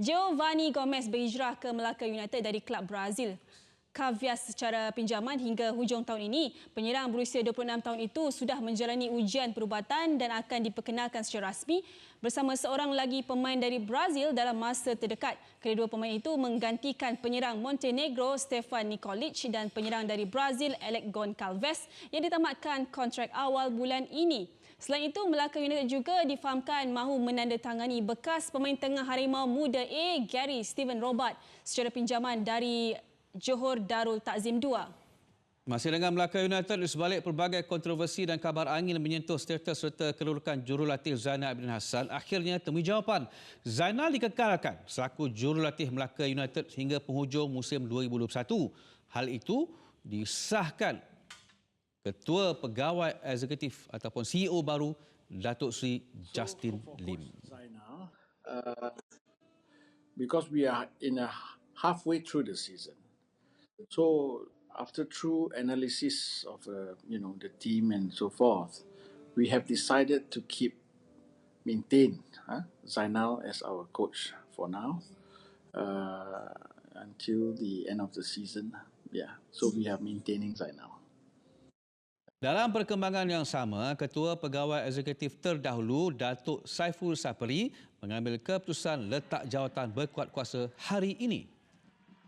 Giovanni Gomes berhijrah ke Melaka United dari klub Brazil. Cavias secara pinjaman hingga hujung tahun ini, penyerang berusia 26 tahun itu sudah menjalani ujian perubatan dan akan diperkenalkan secara rasmi bersama seorang lagi pemain dari Brazil dalam masa terdekat. Kedua pemain itu menggantikan penyerang Montenegro Stefan Nikolic dan penyerang dari Brazil Alex Goncalves yang ditamatkan kontrak awal bulan ini. Selain itu, Melaka United juga difahamkan mahu menandatangani bekas pemain tengah Harimau Muda A Gary Steven Robert secara pinjaman dari Johor Darul Takzim 2. Masih dengan Melaka United, di sebalik pelbagai kontroversi dan kabar angin menyentuh status serta kedudukan jurulatih Zainal Abidin Hassan, akhirnya temui jawapan. Zainal dikekalkan selaku jurulatih Melaka United hingga penghujung musim 2021. Hal itu disahkan Ketua Pegawai Eksekutif ataupun CEO baru, Datuk Seri Justin Lim. Zainal, because we are in a halfway through the season. So after true analysis of the team and so forth, we have decided to maintain Zainal as our coach for now until the end of the season. Yeah, so we are maintaining Zainal. Dalam perkembangan yang sama, Ketua Pegawai Eksekutif terdahulu, Datuk Saiful Sapri, mengambil keputusan letak jawatan berkuat kuasa hari ini.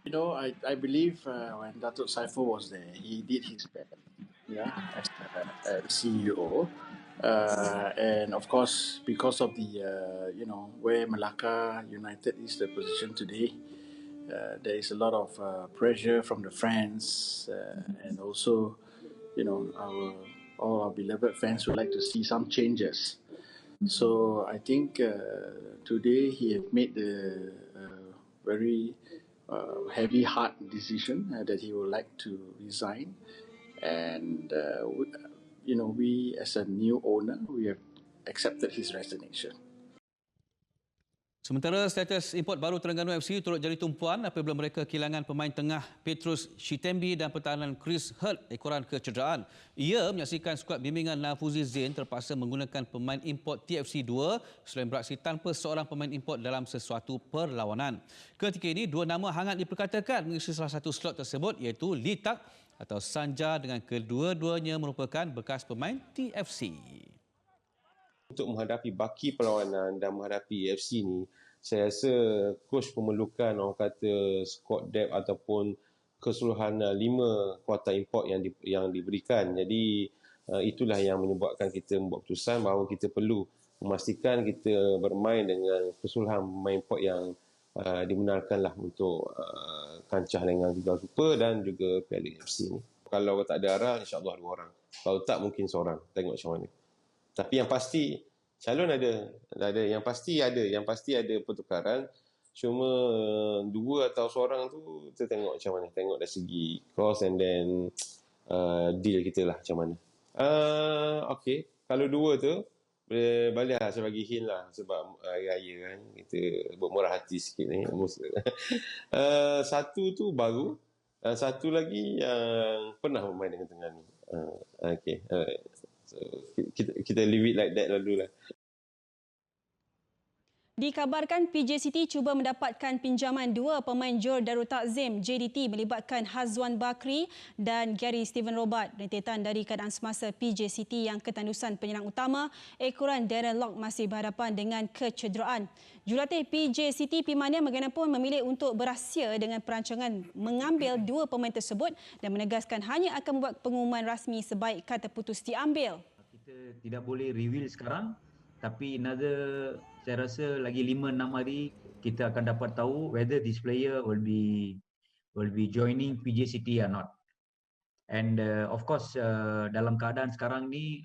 You know, I believe when Datuk Saiful was there, he did his best, as CEO. And of course, because of the, where Melaka United is the position today, there is a lot of pressure from the fans and also, all our beloved fans would like to see some changes. So I think today he has made the very heavy heart decision that he would like to resign, and we as a new owner, we have accepted his resignation. Sementara status import baru Terengganu FC turut jadi tumpuan apabila mereka kehilangan pemain tengah Petrus Shitembi dan pertahanan Chris Hurt ekoran kecederaan. Ia menyaksikan skuad bimbingan Nafuzi Zain terpaksa menggunakan pemain import TFC 2 selain beraksi tanpa seorang pemain import dalam sesuatu perlawanan. Ketika ini, dua nama hangat diperkatakan mengisi salah satu slot tersebut, iaitu Lee Tak atau Sanja, dengan kedua-duanya merupakan bekas pemain TFC. Untuk menghadapi baki perlawanan dan menghadapi AFC ni, saya rasa coach memerlukan orang kata squad depth ataupun keseluruhan 5 kuartal import yang diberikan. Jadi itulah yang menyebabkan kita membuat keputusan bahawa kita perlu memastikan kita bermain dengan keseluruhan pemain import yang dibenarkanlah untuk kancah dengan Liga Super dan juga Piala AFC ni. Kalau tak ada arah, insya-Allah 2 orang. Kalau tak, mungkin seorang. Tengok macam mana. Tapi yang pasti calon ada yang pasti ada pertukaran. Cuma 2 atau seorang tu kita tengok macam mana, tengok dari segi cost and then deal kita lah macam mana. Okey, kalau 2 tu boleh lah saya bagi hint lah, sebab hari raya kan kita bermurah hati sikit ni. Satu tu baru dan satu lagi yang pernah bermain dengan Terengganu. Okey. So, kita leave it like that lalu lah. Dikabarkan PJ City cuba mendapatkan pinjaman 2 pemain Johor Darul Takzim JDT melibatkan Hazwan Bakri dan Gary Steven Robert. Rentetan dari keadaan semasa PJ City yang ketandusan penyerang utama ekoran Darren Lock masih berhadapan dengan kecederaan. Jurulatih PJ City Pimania bagaimanapun memilih untuk berahsia dengan perancangan mengambil 2 pemain tersebut dan menegaskan hanya akan membuat pengumuman rasmi sebaik kata putus diambil. Kita tidak boleh reveal sekarang, tapi saya rasa lagi 5-6 hari kita akan dapat tahu whether this player will be joining PJ City or not. And of course dalam keadaan sekarang ni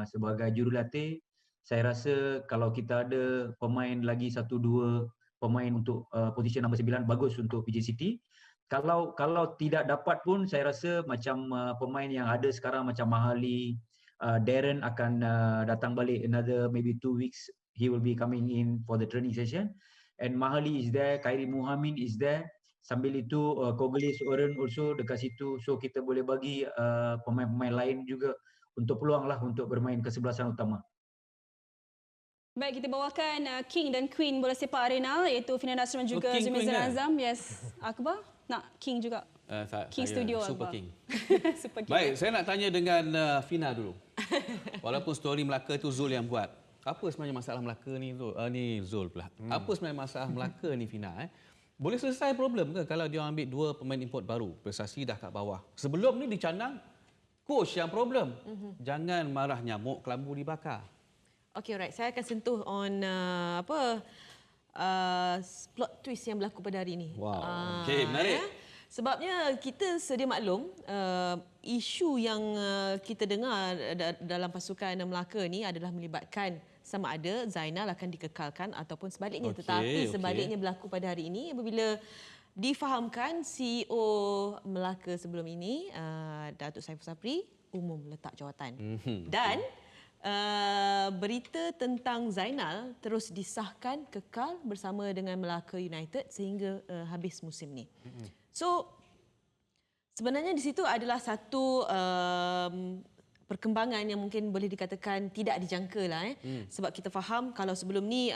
sebagai jurulatih, saya rasa kalau kita ada pemain lagi 1-2 pemain untuk posisi nombor 9, bagus untuk PJ City. Kalau tidak dapat pun, saya rasa macam pemain yang ada sekarang macam Mahali, Darren akan datang balik another maybe 2 weeks. He will be coming in for the training session. And Mahali is there, Khairi Muhammad is there. Sambil itu Kogelis Oren also dekat situ. So kita boleh bagi pemain-pemain lain juga untuk peluang lah untuk bermain kesebelasan utama. Baik, kita bawakan King dan Queen bola sepak arena iaitu Fina Nasr dan juga King Zumi Queen kan? Azam. Yes. Akbar nak King juga. King Saya Studio Super Akbar. King. Super King. Baik, saya nak tanya dengan Fina dulu. Walaupun story Melaka itu Zul yang buat. Apa sebenarnya masalah Melaka ni Zul? Ni Zul pula. Apa sebenarnya masalah Melaka ni Fina? Boleh selesai problem ke kalau dia ambil 2 pemain import baru? Prestasi dah kat bawah. Sebelum ni dicandang coach yang problem. Jangan marah nyamuk, kelambu dibakar. Okay, alright. Saya akan sentuh on plot twist yang berlaku pada hari ini. Wow. Okey, menarik. Sebabnya kita sedia maklum isu yang kita dengar dalam pasukan Melaka ni adalah melibatkan sama ada Zainal akan dikekalkan ataupun sebaliknya. Tetapi sebaliknya berlaku pada hari ini apabila difahamkan CEO Melaka sebelum ini Datuk Saiful Sapri umum letak jawatan. Dan berita tentang Zainal terus disahkan kekal bersama dengan Melaka United sehingga habis musim ni. So sebenarnya di situ adalah satu perkembangan yang mungkin boleh dikatakan tidak dijangka lah. Sebab kita faham kalau sebelum ni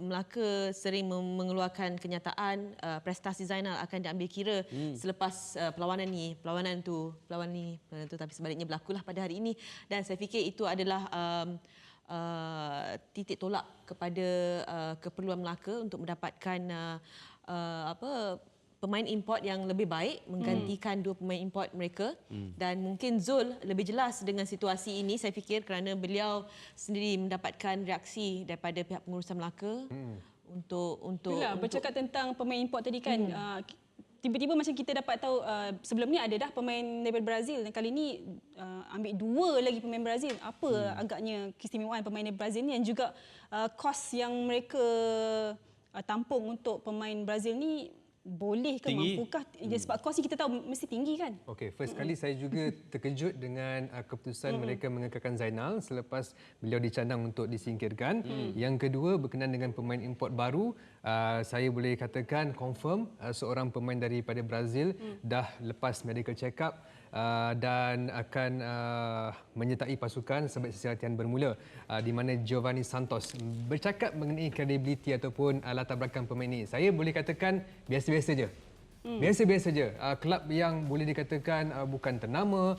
Melaka sering mengeluarkan kenyataan prestasi Zainal akan diambil kira selepas perlawanan tu, tapi sebaliknya berlakulah pada hari ini dan saya fikir itu adalah titik tolak kepada keperluan Melaka untuk mendapatkan pemain import yang lebih baik menggantikan 2 pemain import mereka dan mungkin Zul lebih jelas dengan situasi ini saya fikir kerana beliau sendiri mendapatkan reaksi daripada pihak pengurusan Melaka untuk bercakap tentang pemain import tadi kan tiba-tiba macam kita dapat tahu sebelum ni ada dah pemain daripada Brazil dan kali ni ambil 2 lagi pemain Brazil. Apa agaknya keistimewaan pemain dari Brazil ni dan juga kos yang mereka tampung untuk pemain Brazil ni boleh ke mampukah sebab kos ni kita tahu mesti tinggi kan. Okey, first kali saya juga terkejut dengan keputusan mereka mengekalkan Zainal selepas beliau dicandang untuk disingkirkan. Yang kedua berkenaan dengan pemain import baru, saya boleh katakan confirm seorang pemain daripada Brazil dah lepas medical check up dan akan menyertai pasukan sampai sesi latihan bermula di mana Giovanni Santos bercakap mengenai kredibiliti ataupun latar belakang pemain ini. Saya boleh katakan biasa-biasa je. Biasa-biasa je. Kelab yang boleh dikatakan bukan ternama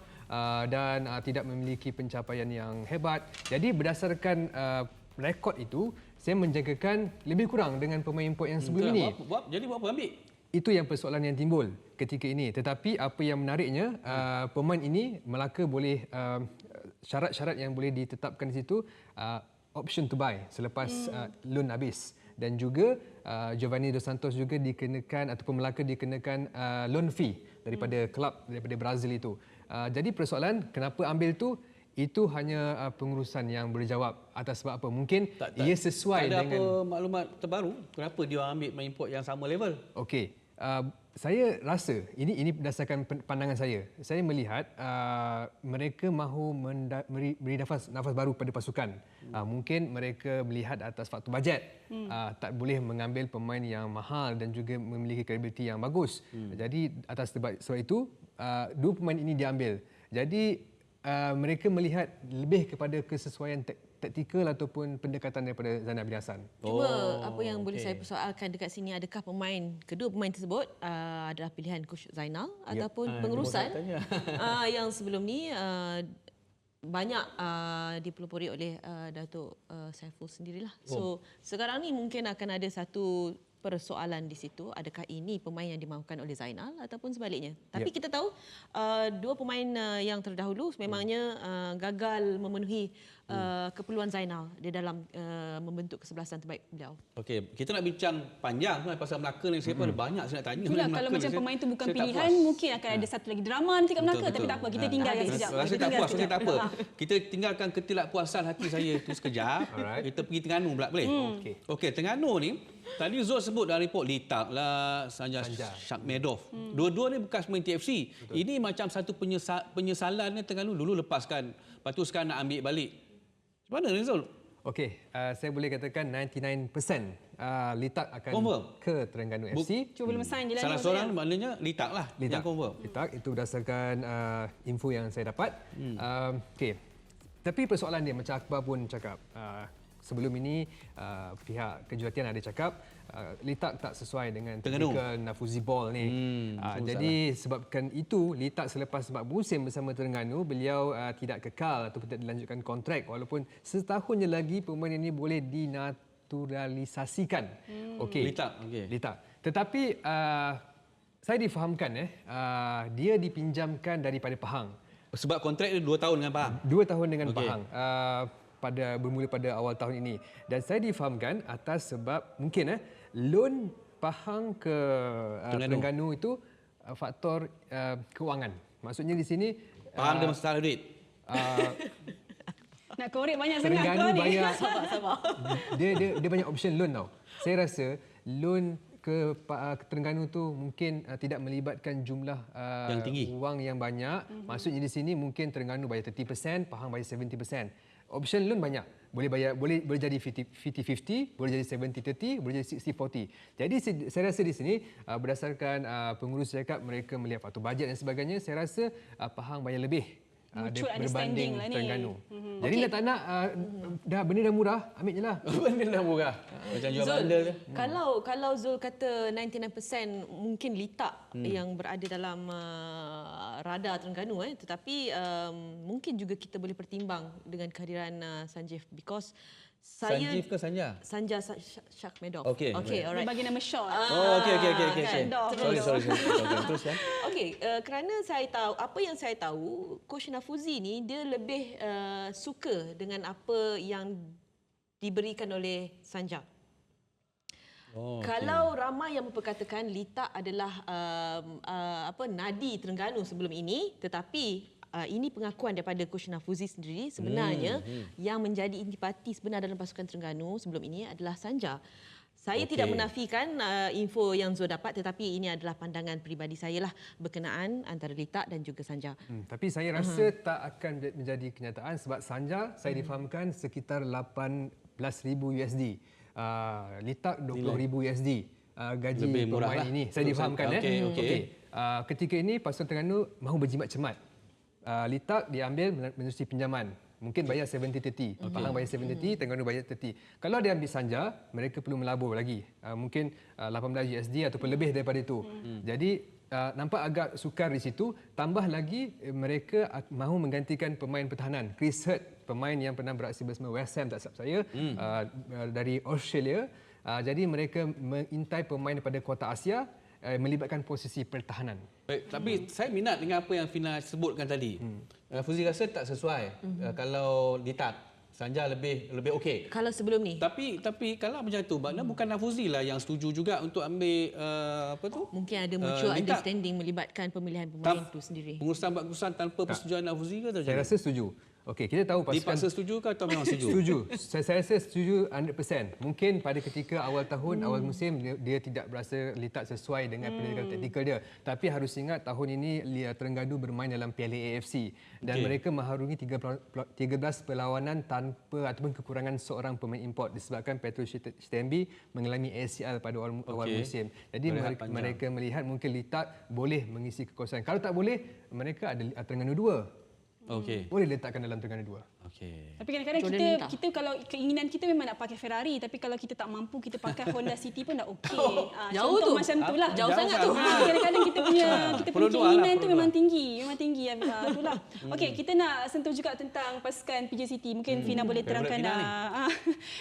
dan tidak memiliki pencapaian yang hebat. Jadi berdasarkan rekod itu, saya menjangkakan lebih kurang dengan pemain import yang sebelum ini. Jadi buat apa ambil? Itu yang persoalan yang timbul ketika ini. Tetapi apa yang menariknya, pemain ini Melaka boleh syarat-syarat yang boleh ditetapkan di situ, option to buy selepas loan habis. Dan juga Giovanni Dos Santos juga dikenakan ataupun Melaka dikenakan loan fee daripada kelab daripada Brazil itu. Jadi persoalan kenapa ambil itu hanya pengurusan yang boleh jawab atas sebab apa. Mungkin ia sesuai dengan... Tak ada apa maklumat terbaru kenapa dia ambil main import yang sama level? Okey. Saya rasa ini berdasarkan pandangan saya. Saya melihat mereka mahu beri nafas baru pada pasukan. Mungkin mereka melihat atas faktor bajet. Tak boleh mengambil pemain yang mahal dan juga memiliki kredibiliti yang bagus. Jadi atas sebab itu 2 pemain ini diambil. Jadi mereka melihat lebih kepada kesesuaian taktikal ataupun pendekatan daripada Zainal bin Hassan. Cuma apa yang boleh saya persoalkan dekat sini, adakah kedua pemain tersebut adalah pilihan Coach Zainal ataupun pengurusan yang sebelum ni banyak dipelopori oleh Datuk Saiful sendirilah. So sekarang ni mungkin akan ada satu persoalan di situ, adakah ini pemain yang dimahukan oleh Zainal ataupun sebaliknya. Tapi kita tahu 2 pemain yang terdahulu memangnya gagal memenuhi keperluan Zainal di dalam membentuk kesebelasan terbaik beliau. Okey, kita nak bincang panjang pasal Melaka ni. Saya pun ada banyak saya nak tanya. Itulah kalau macam pemain tu bukan pilihan, mungkin akan ada satu lagi drama nanti kat Melaka. Tapi tak apa, kita tinggalkan sekejap. Rasa tak puas, okey tak apa. Kita tinggalkan ketidakpuasan hati saya itu sekejap. Kita pergi Terengganu pula boleh? Okey, Terengganu ni tadi Zul sebut dalam report Litak lah, Sanjar Shakmedov. Dua-dua ni bekas pemain TFC. Ini macam satu penyesalan ni Terengganu dulu lepaskan. Lepas tu sekarang nak ambil balik. Macam mana ni Zul? Okey, saya boleh katakan 99% Litak akan ke Terengganu FC. Cuba belum sign je lah. Salah seorang maknanya Litak lah yang confirm. Litak, itu berdasarkan info yang saya dapat. Okey. Tapi persoalan dia macam Akbar pun cakap, sebelum ini pihak kejuaraan ada cakap Litak tak sesuai dengan Terengganu typical Nafuzi Ball ni. Jadi sebabkan itu Litak selepas 4 musim bersama Terengganu, beliau tidak kekal ataupun tidak dilanjutkan kontrak walaupun setahun je lagi pemain ini boleh dinaturalisasikan. Okey. Litak. Tetapi saya difahamkan dia dipinjamkan daripada Pahang. Sebab kontrak dia 2 tahun dengan Pahang. 2 tahun dengan Pahang. Bermula pada awal tahun ini. Dan saya difahamkan atas sebab mungkin loan Pahang ke Terengganu itu faktor kewangan. Maksudnya di sini Pahang ada masalah duit. Nak korek banyak sangat Terengganu kau ni. banyak Sabar. dia banyak option loan tau. Saya rasa loan ke Terengganu tu mungkin tidak melibatkan jumlah yang tinggi, wang yang banyak. Maksudnya di sini mungkin Terengganu bayar 30%, Pahang bayar 70%. Option loan banyak. Boleh jadi 50-50, boleh jadi 70-30, boleh jadi 60-40. Jadi saya rasa di sini berdasarkan pengurus cakap mereka melihat faktor bajet dan sebagainya, saya rasa Pahang bayar lebih berbanding lah Terengganu. Jadi dah tak nak dah benda dah murah, ambil je lah. Benda dah murah. Macam jual bundle je. Kalau Zul kata 99% mungkin Litak yang berada dalam radar Terengganu, tetapi mungkin juga kita boleh pertimbang dengan kehadiran Sanjeev because Sanjeev ke Sanja? Sanja Shakmedov. Okey. Dia bagi nama Shaw. Okey. Sorry. Teruskan. Okey, kerana saya tahu apa yang saya tahu, Coach Nafuzi ni dia lebih suka dengan apa yang diberikan oleh Sanja. Kalau ramai yang memperkatakan Litak adalah nadi Terengganu sebelum ini, tetapi ini pengakuan daripada Coach Nafuzi sendiri, sebenarnya yang menjadi intipati sebenar dalam pasukan Terengganu sebelum ini adalah Sanja. Saya tidak menafikan info yang Zul dapat, tetapi ini adalah pandangan peribadi saya lah berkenaan antara Litak dan juga Sanja. Tapi saya rasa tak akan menjadi kenyataan sebab Sanja saya difahamkan sekitar 18,000 USD. Litak 20,000 USD. Gaji lebih murah pemain lah. ini saya difahamkan. Okey. Ketika ini pasukan Terengganu mahu berjimat cemat. Litak diambil menerusi pinjaman. Mungkin bayar 70-30. Pahang bayar 70, Terengganu bayar 30. Kalau dia ambil Sanja, mereka perlu melabur lagi. Mungkin 18 USD ataupun lebih daripada itu. Jadi nampak agak sukar di situ. Tambah lagi mereka mahu menggantikan pemain pertahanan. Chris Hurt, pemain yang pernah beraksi bersama West Ham tak silap saya, dari Australia. Jadi mereka mengintai pemain daripada kuarta Asia melibatkan posisi pertahanan. Baik, tapi saya minat dengan apa yang Fina sebutkan tadi. Fuzi rasa tak sesuai kalau Litak. Sanja lebih okey. Kalau sebelum ni. Tapi kalau macam tu, maknanya bukan Nafuzi lah yang setuju juga untuk ambil mungkin ada mutual understanding melibatkan pemilihan pemain itu sendiri. Pengurusan tanpa persetujuan Nafuzi ke? Saya rasa setuju. Okey, kita tahu pasukan dipaksa setuju ke atau memang setuju? Setuju. Saya rasa setuju 100%. Mungkin pada ketika awal tahun, awal musim dia tidak berasa Litak sesuai dengan pendidikan taktikal dia. Tapi harus ingat tahun ini Terengganu bermain dalam Piala AFC dan mereka mengharungi 13 perlawanan tanpa ataupun kekurangan seorang pemain import disebabkan Petrus Shitembi mengalami ACL pada awal musim. Jadi mereka melihat mungkin Litak boleh mengisi kekosongan. Kalau tak boleh, mereka ada Terengganu 2. Boleh letakkan dalam Terengganu 2. Tapi kadang-kadang kita kalau keinginan kita memang nak pakai Ferrari, tapi kalau kita tak mampu, kita pakai Honda City pun dah okey. Jauh tu. Macam itulah. Jauh sangat tu. Kadang-kadang kita punya keinginan tu memang tinggi. Itulah. Okey, kita nak sentuh juga tentang pasukan PJ City. Mungkin Fina boleh terangkan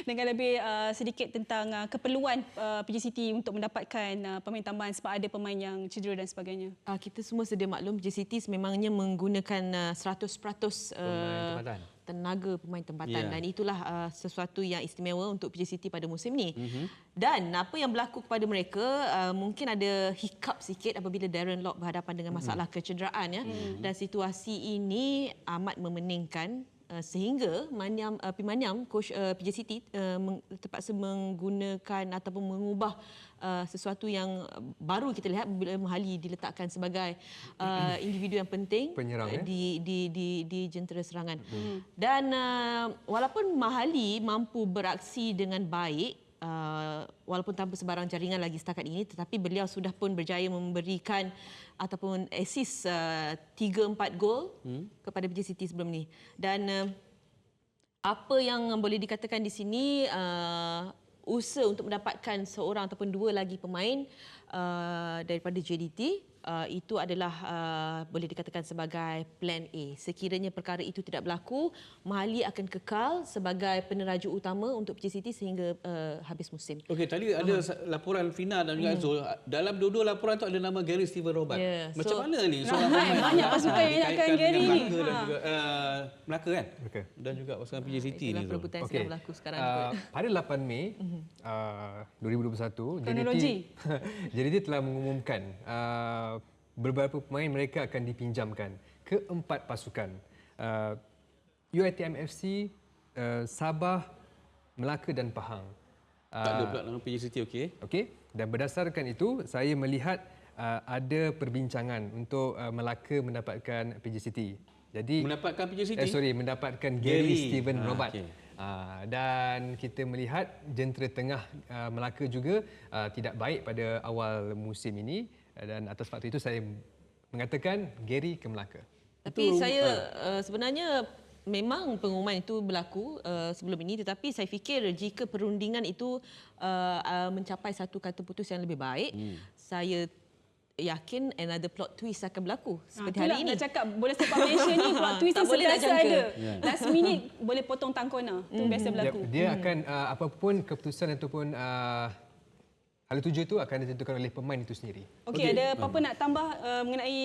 dengan lebih sedikit tentang keperluan PJ City untuk mendapatkan pemain tambahan sebab ada pemain yang cedera dan sebagainya. Kita semua sedia maklum PJ City memangnya menggunakan 100% tenaga pemain tempatan dan itulah sesuatu yang istimewa untuk PJ City pada musim ni. Dan apa yang berlaku kepada mereka mungkin ada hiccup sikit apabila Darren Lock berhadapan dengan masalah kecederaan dan situasi ini amat memeningkan sehingga Pimaniam coach PJ City terpaksa menggunakan ataupun mengubah sesuatu yang baru kita lihat bila Mahali diletakkan sebagai individu yang penting di jentera serangan. Dan walaupun Mahali mampu beraksi dengan baik walaupun tanpa sebarang jaringan lagi setakat ini, tetapi beliau sudah pun berjaya memberikan ataupun assist 3-4 gol kepada PJ City sebelum ni. Dan Apa yang boleh dikatakan di sini, usaha untuk mendapatkan seorang ataupun dua lagi pemain daripada JDT itu adalah boleh dikatakan sebagai plan A. Sekiranya perkara itu tidak berlaku, Mahali akan kekal sebagai peneraju utama untuk PJ City sehingga habis musim. Okey, tadi ada laporan Fina dan juga Zul. Dalam dua-dua laporan tu ada nama Gary Steven Robert. Yeah, Macam so- mana ni seorang pemain banyak pasukan yang dikaitkan ingatkan Gary dengan ni. Melaka dan juga Melaka kan? Okey. Dan juga pasukan PJ City Itulah ni Zul. perebutan yang Okey. sedang berlaku sekarang. Pada 8 Mei 2021, Kronologi. JDT telah mengumumkan beberapa pemain mereka akan dipinjamkan ke 4 pasukan. UiTM FC, Sabah, Melaka dan Pahang. Tak ada pula nama PJ City, okey. Okey, dan berdasarkan itu saya melihat ada perbincangan untuk Melaka mendapatkan PJ City. Jadi Mendapatkan PJ City? mendapatkan Gary. Gary Steven Robert. okey. Dan kita melihat jentera tengah Melaka juga tidak baik pada awal musim ini, dan atas faktor itu saya mengatakan Gary ke Melaka. Tapi saya sebenarnya memang pengumuman itu berlaku sebelum ini, tetapi saya fikir jika perundingan itu mencapai satu kata putus yang lebih baik, saya yakin another plot twist akan berlaku seperti hari ini. Nak cakap boleh sempat mention ni plot twist Tak ni boleh nak sentiasa jangka. ada. Last minute boleh potong tangkona. Tu biasa berlaku. Dia akan apapun keputusan ataupun hal tuju itu akan ditentukan oleh pemain itu sendiri. Okey, ada apa-apa nak tambah mengenai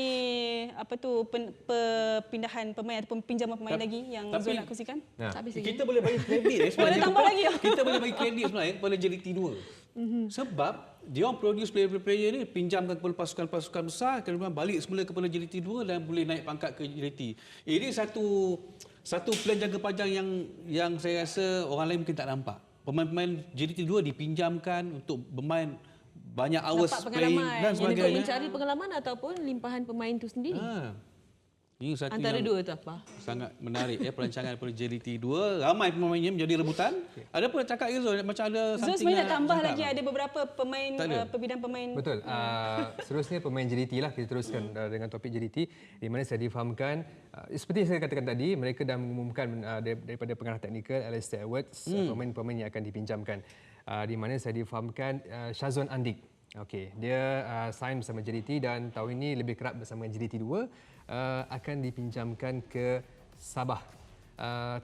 apa tu perpindahan pemain ataupun pinjaman pemain lagi yang tapi- Zul nak kongsikan? Habis lagi. Kita boleh bagi kredit Boleh tambah lagi. Kita boleh bagi kredit sebenarnya kepada JDT 2. Sebab dia orang produce player-player ni pinjamkan kepada pasukan-pasukan besar, kemudian balik semula kepada JDT 2 dan boleh naik pangkat ke JDT. Ini satu plan jangka panjang yang saya rasa orang lain mungkin tak nampak. Pemain-pemain JDT 2 dipinjamkan untuk bermain banyak hours Dapat playing pengalaman. dan Untuk sebagainya. mencari pengalaman ataupun limpahan pemain itu sendiri. Ini satu Antara yang dua tu apa? sangat menarik perancangan daripada JDT 2. Ramai pemainnya menjadi rebutan. Ada pun cakap Zul macam ada Zul something sebenarnya nak nak tambah cakap lagi tak? ada beberapa pemain Tak ada. perbidang pemain. Betul. Seterusnya pemain JDT lah, kita teruskan dengan topik JDT, di mana saya difahamkan seperti yang saya katakan tadi, mereka dah mengumumkan daripada pengarah teknikal Alistair Edwards pemain-pemain yang akan dipinjamkan, di mana saya difahamkan Shazwan Andik. Okey, dia sign bersama JDT dan tahun ini lebih kerap bersama JDT 2, akan dipinjamkan ke Sabah.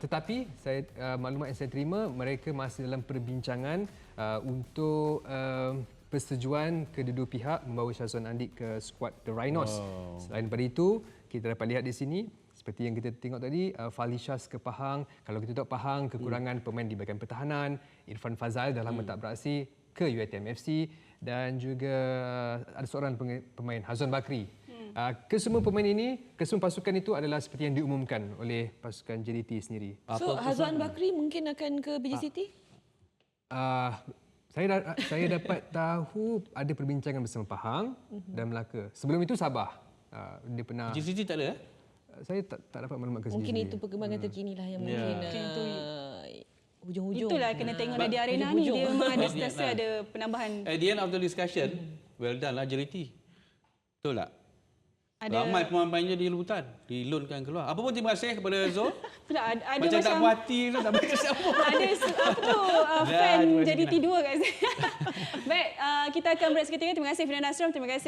Tetapi maklumat yang saya terima, mereka masih dalam perbincangan untuk persetujuan kedua pihak membawa Shazwan Andik ke skuad The Rhinos. Selain daripada itu, kita dapat lihat di sini seperti yang kita tengok tadi, Falishas ke Pahang. Kalau kita tahu Pahang kekurangan pemain di bahagian pertahanan, Irfan Fazal dalam mentak beraksi ke UiTM FC, dan juga ada seorang pemain Hazwan Bakri. Kesemua pemain ini, kesemua pasukan itu adalah seperti yang diumumkan oleh pasukan JDT sendiri. So Hazwan Bakri mungkin akan ke PJ City? Saya dapat tahu ada perbincangan bersama Pahang dan Melaka. Sebelum itu Sabah. Dia pernah. JDT tak ada? Saya tak dapat maklumat ke Mungkin sendiri. itu perkembangan terkini lah yang mungkin hujung-hujung. Itulah kena tengok di arena ni, dia memang ada sentiasa ada penambahan. At the end of the discussion, well done lah JDT. Betul tak? Ada Ramai pemain-pemainnya di rebutan, dilonkan keluar. Apa pun terima kasih kepada Zul. ada Macam tak puas hati tu, tak bagi siapa. ada apa tu fan terima kasih, JDT 2 kat sini. Baik, kita akan break seketika. Terima kasih Fina Nasram, terima kasih